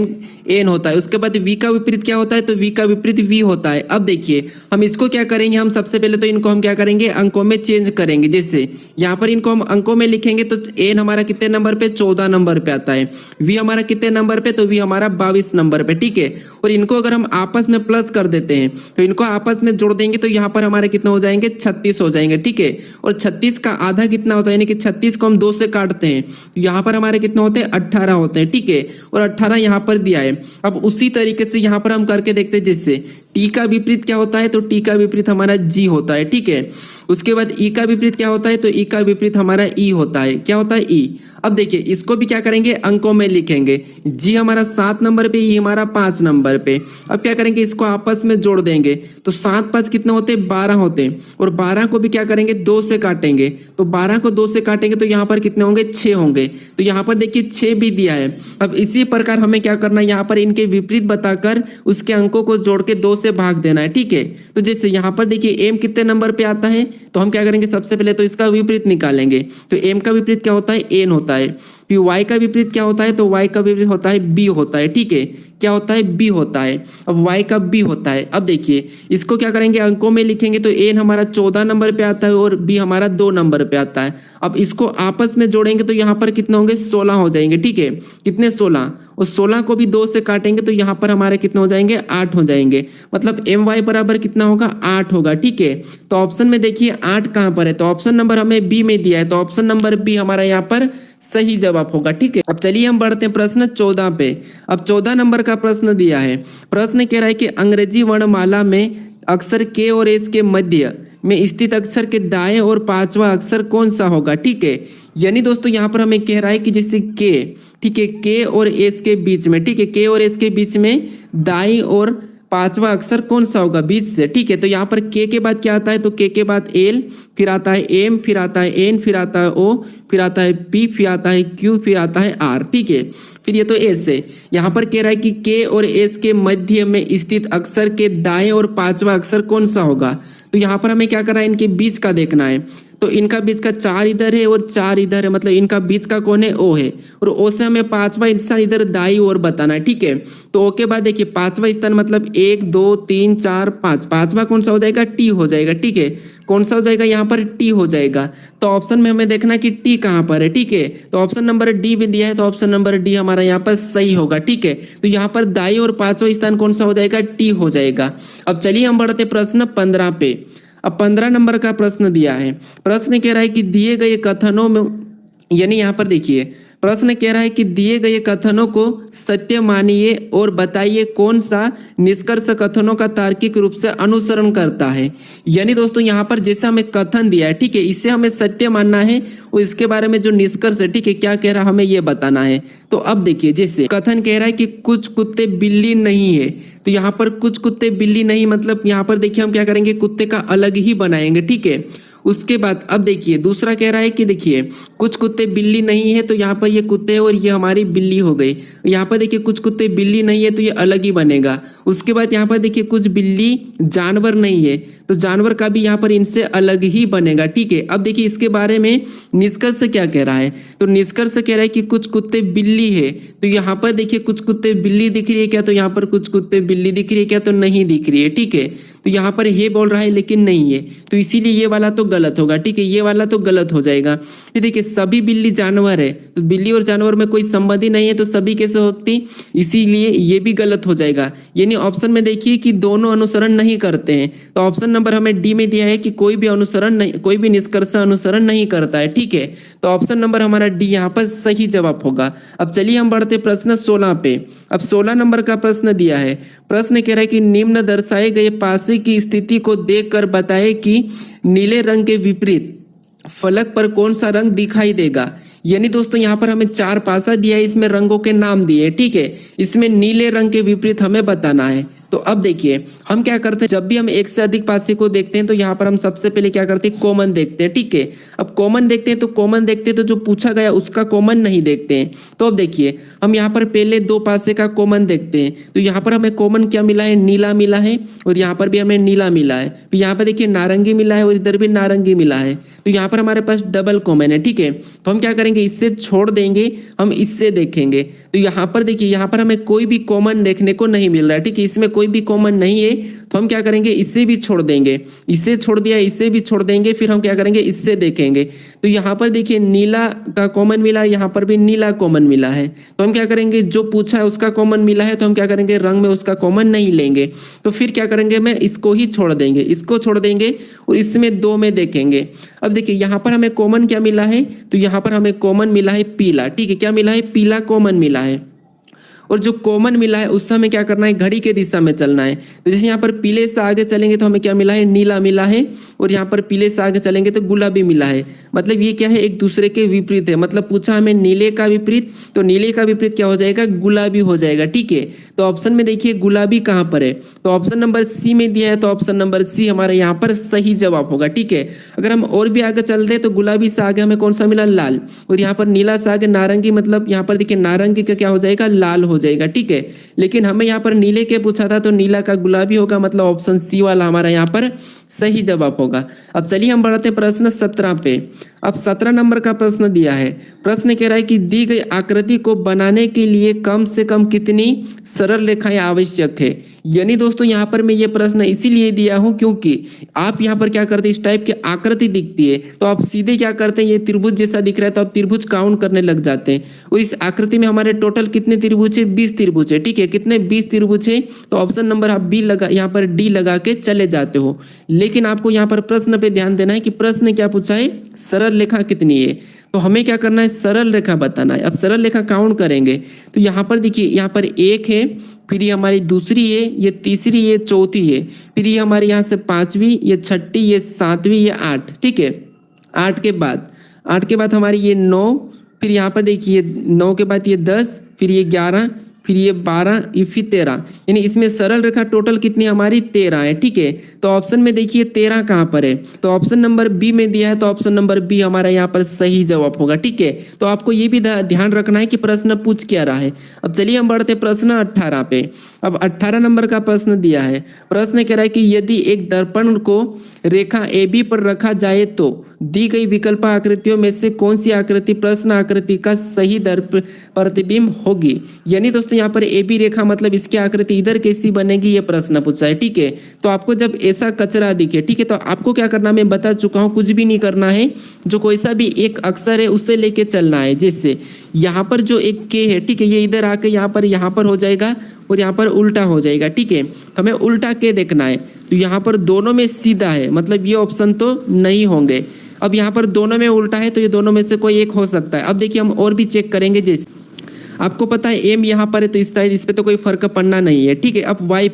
n होता है। उसके बाद v का विपरीत क्या होता है, तो v का विपरीत v होता है। अब देखिए हम इसको क्या करेंगे, हम सबसे पहले तो इनको हम क्या करेंगे अंकों में चेंज करेंगे। जैसे यहाँ पर इनको हम अंकों में लिखेंगे तो n हमारा कितने नंबर पे 14 नंबर पे आता है, v हमारा कितने नंबर पे, तो v हमारा 22 नंबर पे, ठीक है। और इनको अगर हम आपस में प्लस कर देते हैं तो इनको आपस में जोड़ देंगे तो यहाँ पर हमारे कितने हो जाएंगे 36 हो जाएंगे, ठीक है। और 36 का आधा कितना होता है, यानी कि 36 को हम 2 से काटते हैं तो यहाँ पर हमारे कितने होते हैं 18 होते हैं, ठीक है। और 18 यहाँ पर दिया है। अब उसी तरीके से यहाँ पर हम करके देखते हैं, जैसे टी का विपरीत क्या होता है, तो टी का विपरीत हमारा जी होता है, ठीक है। उसके बाद ई का विपरीत क्या होता है, तो ई का विपरीत हमारा ई होता है, क्या होता है ई। अब देखिए इसको भी क्या करेंगे अंकों में लिखेंगे, जी हमारा 7 नंबर पे, ई हमारा 5 नंबर पे। अब क्या करेंगे इसको आपस में जोड़ देंगे तो 7 5 कितने होते हैं 12 होते हैं, और 12 को भी क्या करेंगे 2 से काटेंगे तो 12 को 2 से काटेंगे तो यहाँ पर कितने होंगे 6 होंगे। तो यहाँ पर देखिए 6 भी दिया है। अब इसी प्रकार हमें क्या करना है, यहाँ पर इनके विपरीत बताकर उसके अंकों को जोड़ के 2 से भाग देना है, ठीक है। तो जैसे यहाँ पर देखिए m कितने नंबर पे आता है, तो हम क्या करेंगे सबसे पहले तो इसका विपरीत निकालेंगे। तो m का विपरीत क्या होता है n होता है। फिर y का विपरीत क्या होता है, तो y का विपरीत होता है b होता है, ठीक है, क्या होता है b होता है। अब y का b होता है। अब देखिए इसको क्या करेंगे अंकों में लिखेंगे तो n हमारा 14 नंबर पे आता है और b हमारा 2 नंबर पे आता है। अब इसको आपस में जोड़ेंगे तो यहाँ पर कितने होंगे 16 हो जाएंगे, ठीक है, कितने 16, और 16 को भी 2 से काटेंगे तो यहाँ पर हमारे कितने हो जाएंगे 8 हो जाएंगे। मतलब my बराबर कितना होगा 8 होगा, ठीक है। तो ऑप्शन में देखिए 8 कहाँ पर है, तो ऑप्शन नंबर हमें b में दिया है, तो ऑप्शन नंबर b हमारा यहाँ पर सही जवाब होगा, ठीक है। अब चलिए हम बढ़ते हैं प्रश्न 14 पे। अब 14 नंबर का प्रश्न दिया है। प्रश्न कह रहा है कि अंग्रेजी वर्णमाला में अक्षर के और एस के मध्य में स्थित अक्षर के दाएं और 5वां अक्षर कौन सा होगा, ठीक है। यानी दोस्तों यहाँ पर हमें कह रहा है कि जैसे के, ठीक है, के और एस के बीच में, ठीक है, के और एस के बीच में दाई और 5वां अक्षर कौन सा होगा बीच से, ठीक है। तो यहाँ पर के बाद क्या आता है, तो के बाद एल, फिर आता है एम, फिर आता है एन, फिर आता है ओ, फिर आता है पी, फिर आता है क्यू, फिर आता है आर, ठीक है। फिर ये तो एस है। यहाँ पर कह रहा है कि के और एस के मध्य में स्थित अक्षर के दाएं और 5वां अक्षर कौन सा होगा। तो यहाँ पर हमें क्या करना है, इनके बीच का देखना है। तो इनका बीच का 4 इधर है और 4 इधर है, मतलब इनका बीच का कौन है ओ है, और ओ से हमें 5वां स्थान इधर दाई ओर बताना है, ठीक है। तो ओ के बाद देखिए 5वां स्थान मतलब 1 2 3 4 5, 5वां कौन सा हो जाएगा टी हो जाएगा, ठीक है। कौन सा हो जाएगा यहाँ पर टी हो जाएगा। तो ऑप्शन में हमें देखना कि टी कहाँ पर है, ठीक है। तो ऑप्शन नंबर डी भी दिया है तो ऑप्शन नंबर डी हमारा यहाँ पर सही होगा, ठीक है। तो यहाँ पर दाई और 5वां स्थान कौन सा हो जाएगा टी हो जाएगा। अब चलिए हम बढ़ते प्रश्न 15 पे। अब 15 नंबर का प्रश्न दिया है। प्रश्न कह रहा है कि दिए गए कथनों में, यानी यहाँ पर देखिए प्रश्न कह रहा है कि दिए गए कथनों को सत्य मानिए और बताइए कौन सा निष्कर्ष कथनों का तार्किक रूप से अनुसरण करता है। यानी दोस्तों यहाँ पर जैसा हमें कथन दिया है, ठीक है, इससे हमें सत्य मानना है और इसके बारे में जो निष्कर्ष है, ठीक है, क्या कह रहा है हमें ये बताना है। तो अब देखिए जैसे कथन कह रहा है कि कुछ कुत्ते बिल्ली नहीं है, तो यहाँ पर कुछ कुत्ते बिल्ली नहीं मतलब यहाँ पर देखिए हम क्या करेंगे कुत्ते का अलग ही बनाएंगे, ठीक है। उसके बाद अब देखिए दूसरा कह रहा है कि देखिए कुछ कुत्ते बिल्ली नहीं है, तो यहाँ पर ये कुत्ते और ये हमारी बिल्ली हो गई। यहाँ पर देखिए कुछ कुत्ते बिल्ली नहीं है तो ये अलग ही बनेगा। उसके बाद यहाँ पर देखिए कुछ बिल्ली जानवर नहीं है, तो जानवर का भी यहाँ पर इनसे अलग ही बनेगा, ठीक है। अब देखिए इसके बारे में निष्कर्ष क्या कह रहा है, तो निष्कर्ष कह रहा है कि कुछ कुत्ते बिल्ली है, तो यहाँ पर देखिए कुछ कुत्ते बिल्ली दिख रही है क्या, तो यहाँ पर कुछ कुत्ते बिल्ली दिख रही है क्या, तो नहीं दिख रही है, ठीक है। तो यहाँ पर ये बोल रहा है लेकिन नहीं है, तो इसीलिए ये वाला तो गलत होगा, ठीक है, ये वाला तो गलत हो जाएगा। ये देखिए सभी बिल्ली जानवर है, तो बिल्ली और जानवर में कोई संबंध ही नहीं है, तो सभी कैसे होती, इसीलिए ये भी गलत हो जाएगा। यानी ऑप्शन में देखिए कि दोनों अनुसरण नहीं करते हैं, तो ऑप्शन नंबर हमें डी में दिया है कि कोई भी अनुसरण नहीं, कोई भी निष्कर्ष अनुसरण नहीं करता है, ठीक है। तो ऑप्शन नंबर हमारा डी यहाँ पर सही जवाब होगा। अब चलिए हम बढ़ते प्रश्न 16 पे। अब 16 नंबर का प्रश्न दिया है। प्रश्न कह रहा है कि निम्न दर्शाए गए पासे की स्थिति को देखकर बताए कि नीले रंग के विपरीत फलक पर कौन सा रंग दिखाई देगा। यानी दोस्तों यहाँ पर हमें 4 पासा दिया है, इसमें रंगों के नाम दिए, ठीक है। इसमें नीले रंग के विपरीत हमें बताना है। तो अब देखिए हम क्या करते हैं, जब भी हम एक से अधिक पासे को देखते हैं तो यहाँ पर हम सबसे पहले क्या करते हैं, कॉमन देखते हैं, ठीक है। अब कॉमन देखते हैं तो जो पूछा गया उसका कॉमन नहीं देखते हैं। तो अब देखिए हम यहाँ पर पहले 2 पासे का कॉमन देखते हैं। तो यहाँ पर हमें कॉमन क्या मिला है, नीला मिला है, और यहाँ पर भी हमें नीला मिला है। तो यहाँ पर देखिए नारंगी मिला है और इधर भी नारंगी मिला है। तो यहाँ पर हमारे पास डबल कॉमन है, ठीक है। तो हम क्या करेंगे, इससे छोड़ देंगे, हम इससे देखेंगे। तो यहाँ पर देखिए यहाँ पर हमें कोई भी कॉमन देखने को नहीं मिल रहा है, ठीक है। इसमें कोई भी कॉमन नहीं है, तो हम क्या करेंगे, इससे भी छोड़ देंगे, इससे छोड़ दिया, इससे भी छोड़ देंगे, फिर हम क्या करेंगे, इससे देखेंगे। तो यहाँ पर देखिए नीला का कॉमन मिला, यहाँ पर भी नीला कॉमन मिला है। तो हम क्या करेंगे, जो पूछा है उसका कॉमन मिला है, तो हम क्या करेंगे, रंग में उसका कॉमन नहीं लेंगे। तो फिर क्या करेंगे, मैं इसको ही छोड़ देंगे, इसको छोड़ देंगे और इसमें 2 में देखेंगे। अब देखिए यहाँ पर हमें कॉमन क्या मिला है, तो यहाँ पर हमें कॉमन मिला है पीला, ठीक है। क्या मिला है, पीला कॉमन मिला है। और जो कॉमन मिला है उससे हमें क्या करना है, घड़ी के दिशा में चलना है। तो जैसे यहाँ पर पीले से आगे चलेंगे तो हमें क्या मिला है, नीला मिला है, और यहाँ पर पीले से आगे चलेंगे तो गुलाबी मिला है। मतलब ये क्या है, एक दूसरे के विपरीत है। मतलब पूछा हमें नीले का विपरीत, तो नीले का विपरीत क्या हो जाएगा, गुलाबी हो जाएगा, ठीक है। तो ऑप्शन में देखिए गुलाबी कहाँ पर है, तो ऑप्शन नंबर सी में दिया है, तो ऑप्शन नंबर सी हमारा यहाँ पर सही जवाब होगा, ठीक है। अगर हम और भी आगे चलते हैं तो गुलाबी से आगे हमें कौन सा मिला, लाल, और यहाँ पर नीला से आगे नारंगी, मतलब यहाँ पर देखिए नारंगी का क्या हो जाएगा, लाल हो जाएगा, ठीक है। लेकिन हमें यहाँ पर नीले के पूछा था तो नीला का गुलाबी होगा, मतलब ऑप्शन सी वाला हमारा यहाँ पर सही जवाब होगा। अब चलिए हम बढ़ते हैं प्रश्न 17 पे। अब 17 नंबर का प्रश्न दिया है। प्रश्न कह रहा है कि दी गई आकृति को बनाने के लिए कम से कम कितनी सरल रेखाएं आवश्यक है। यानी दोस्तों यहाँ पर मैं ये प्रश्न इसीलिए दिया हूँ क्योंकि आप यहाँ पर क्या करते हैं, इस टाइप की आकृति दिखती है तो आप सीधे क्या करते हैं, ये त्रिभुज जैसा दिख रहा है तो आप त्रिभुज काउंट करने लग जाते हैं। और इस आकृति में हमारे टोटल कितने त्रिभुज है, 20 त्रिभुज है, ठीक है। कितने, 20 त्रिभुज है। तो ऑप्शन नंबर आप बी लगा, यहाँ पर डी लगा के चले जाते हो। लेकिन आपको यहाँ पर प्रश्न पे ध्यान देना है कि प्रश्न क्या पूछा है, सरल रेखा कितनी है। तो हमें क्या करना है, सरल रेखा बताना है। अब सरल रेखा काउंट करेंगे तो यहाँ पर देखिए, यहाँ पर 1 है, फिर ये हमारी दूसरी है, ये तीसरी, ये चौथी है, फिर ये हमारे यहाँ से 5वीं, ये 6ठी, ये 7वीं, ये 8, ठीक है। 8 के बाद हमारी ये 9, फिर यहाँ पर देखिए 9 के बाद ये 10, फिर ये 11, फिर ये 12, ये फिर 13। यानी इसमें सरल रेखा टोटल कितनी हमारी 13 है, ठीक है। तो ऑप्शन में देखिए 13 कहाँ पर है, तो ऑप्शन नंबर बी में दिया है, तो ऑप्शन नंबर बी हमारा यहाँ पर सही जवाब होगा, ठीक है। तो आपको ये भी ध्यान रखना है कि प्रश्न पूछ क्या रहा है। अब चलिए हम बढ़ते प्रश्न 18 पे। अब 18 नंबर का प्रश्न दिया है। प्रश्न कह रहा है कि यदि एक दर्पण को रेखा ए बी पर रखा जाए तो दी गई विकल्प आकृतियों में से कौन सी आकृति प्रश्न आकृति का सही प्रतिबिंब होगी। यानी दोस्तों यहाँ पर ए बी रेखा मतलब इसकी आकृति इधर कैसी बनेगी, ये प्रश्न पूछा है, ठीक है। तो आपको जब ऐसा कचरा दिखे, ठीक है, तो आपको क्या करना, मैं बता चुका हूँ, कुछ भी नहीं करना है। जो कोई सा भी एक अक्षर है उससे लेके चलना है। जैसे यहाँ पर जो एक के है, ठीक है, ये इधर आके यहाँ पर हो जाएगा और यहाँ पर उल्टा हो जाएगा, ठीक है। हमें उल्टा के देखना है। तो यहाँ पर दोनों में सीधा है, मतलब ये ऑप्शन तो नहीं होंगे। अब यहाँ पर दोनों में उल्टा है तो ये दोनों में से कोई एक हो सकता है। अब देखिए हम और भी चेक करेंगे। जैसे आपको पता है एम यहाँ पर है तो इस टाइप, इस पे तो कोई फर्क पड़ना नहीं है, ठीक है। अब वाई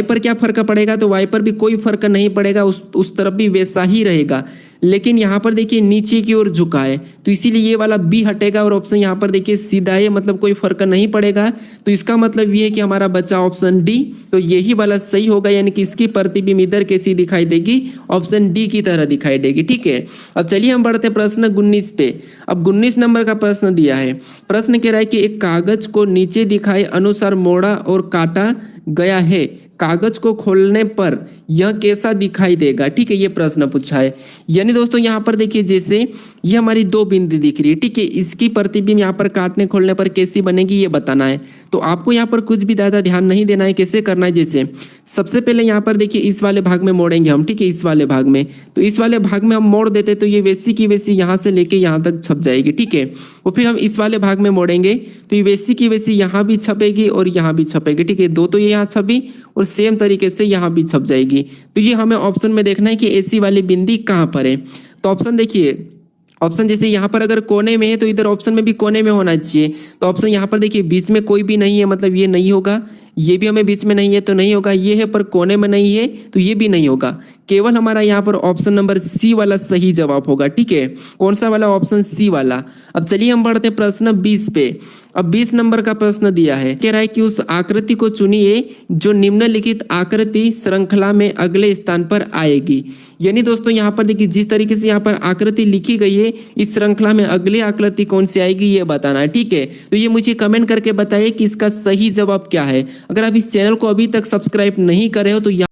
पर क्या फर्क पड़ेगा, तो वाई पर भी कोई फर्क नहीं पड़ेगा, उस तरफ भी वैसा ही रहेगा। लेकिन यहाँ पर देखिए नीचे की ओर झुका है तो इसीलिए ये वाला बी हटेगा और ऑप्शन यहाँ पर देखिए सीधा है, मतलब कोई फर्क नहीं पड़ेगा। तो इसका मतलब ये है कि हमारा बचा ऑप्शन डी, तो यही वाला सही होगा। यानी कि इसकी प्रतिबिंब इधर कैसी दिखाई देगी, ऑप्शन डी की तरह दिखाई देगी, ठीक है। अब चलिए हम बढ़ते हैं प्रश्न 19 पे। अब 19 नंबर का प्रश्न दिया है। प्रश्न कह रहा है कि एक कागज को नीचे दिखाए अनुसार मोड़ा और काटा गया है, कागज को खोलने पर यह कैसा दिखाई देगा, ठीक है, ये प्रश्न पूछा है। यानी दोस्तों यहाँ पर देखिए, जैसे ये हमारी 2 बिंदु दिख रही है, ठीक है, इसकी प्रतिबिंब यहाँ पर काटने खोलने पर कैसी बनेगी ये बताना है। तो आपको यहाँ पर कुछ भी ज़्यादा ध्यान नहीं देना है, कैसे करना है। जैसे सबसे पहले यहाँ पर देखिए इस वाले भाग में मोड़ेंगे हम, ठीक है, इस वाले भाग में। तो इस वाले भाग में हम मोड़ देते तो ये वैसी की वैसी यहाँ से लेके यहाँ तक छप जाएगी, ठीक है। और फिर हम इस वाले भाग में मोड़ेंगे तो ये वैसी की वैसी यहाँ भी छपेगी और यहाँ भी छपेगी, ठीक है। 2 तो ये यहाँ छपी और सेम तरीके से यहाँ भी छप जाएगी। तो ये हमें ऑप्शन में देखना है कि ऐसी वाली बिंदी कहाँ पर है। तो ऑप्शन देखिए, ऑप्शन जैसे यहाँ पर अगर कोने में है तो इधर ऑप्शन में भी कोने में होना चाहिए। तो ऑप्शन यहाँ पर देखिए बीच में कोई भी नहीं है, मतलब ये नहीं होगा। ये भी हमें बीच में नहीं है तो नहीं होगा। ये है पर कोने में नहीं है तो ये भी नहीं होगा। केवल हमारा यहाँ पर ऑप्शन नंबर सी वाला सही जवाब होगा। ठीक है, कौन सा वाला? ऑप्शन सी वाला। अब चलिए हम बढ़ते हैं प्रश्न 20 पे। अब 20 नंबर का प्रश्न दिया है, कह रहा है कि उस आकृति को चुनिए जो निम्नलिखित आकृति श्रृंखला में अगले स्थान पर आएगी। यानी दोस्तों यहाँ पर देखिए जिस तरीके से यहाँ पर आकृति लिखी गई है, इस श्रृंखला में अगली आकृति कौन सी आएगी ये बताना है। ठीक है, तो ये मुझे कमेंट करके बताइए कि इसका सही जवाब क्या है। अगर आप इस चैनल को अभी तक सब्सक्राइब नहीं करे हो तो